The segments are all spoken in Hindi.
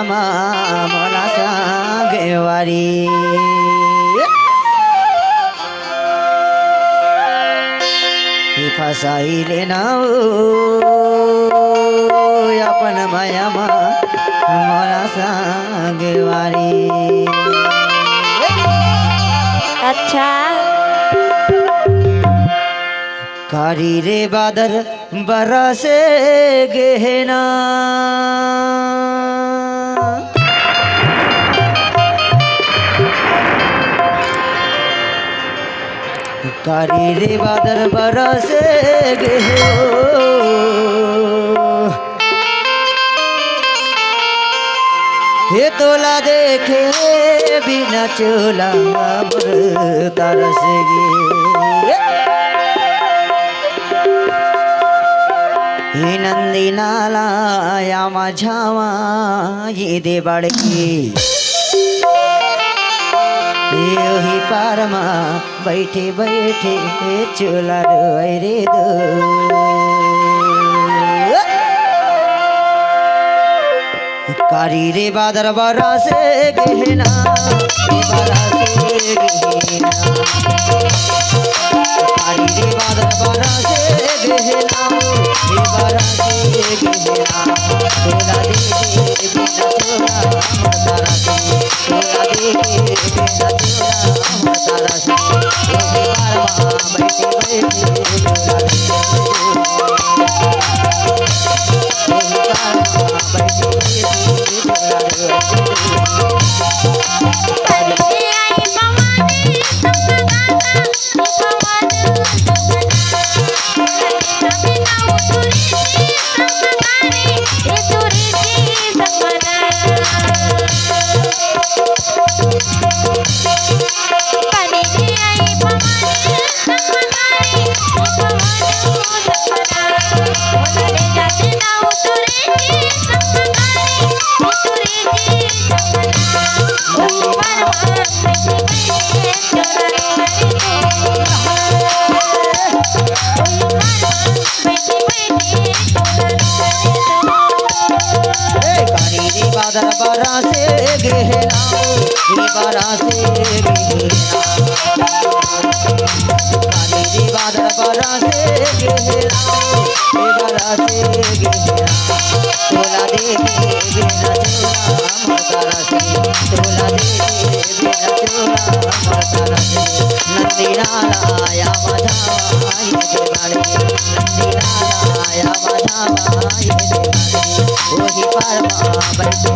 मायामा मला सांगवारी फसाइले नाउ अपन मायामा मला सांगवारी अच्छा कारी रे बादर बरसे गहना कारी रे बादर बरसे गहो हे तोला देखे बिना चोला तरस गे ही नंदी नाला या माझावा ये दे बड़की ही पारमा बैठे बैठे चोला रोए रे दो कारी रे बादर बरा से गहना बरा से गहना कारी रे बादर बरा से गहना बरा से गहना तोला दे बिना चोला तारा से तोला दे बिना चोला तारा से पारमा बैठे बैठे बरा से गहना बरा से गहना काली बादल बरा से गहना बरा से गहना तोला दे बिना चोला तारा से तोला दे बिना चोला तारा से नंदी नाला या माझा ये देवाली नंदी नाला या माझा ये देवाली ओही पारमा बैठे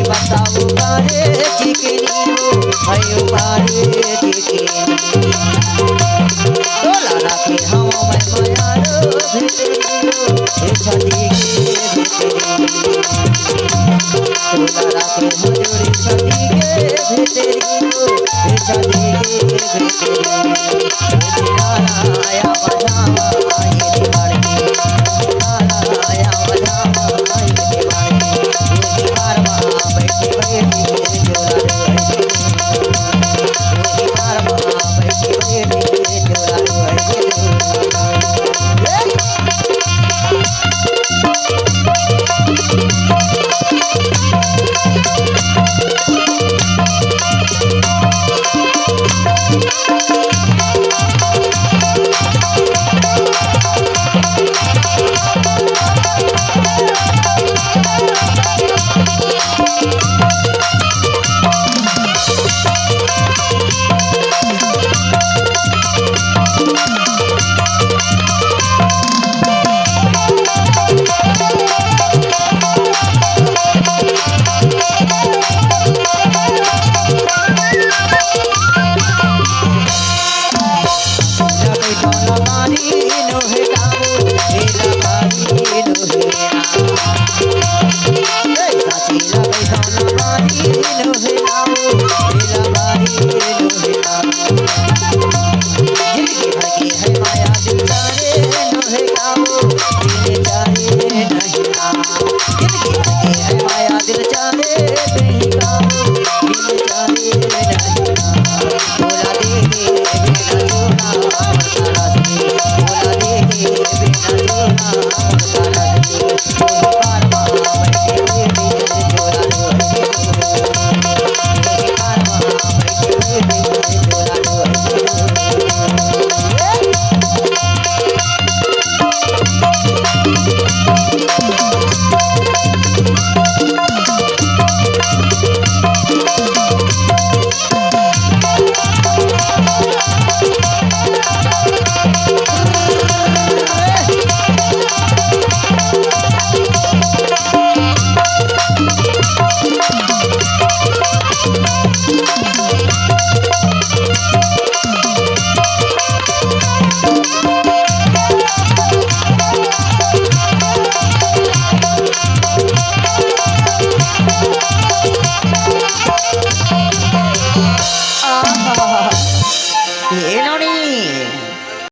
बताओ बारे चिकनी भयो बारे चिकनी तोला राखे हम मैं मायारो भितरी हे छदी के भितरी तोला राखे मजूरी छदी के भितरी हे छदी के भितरी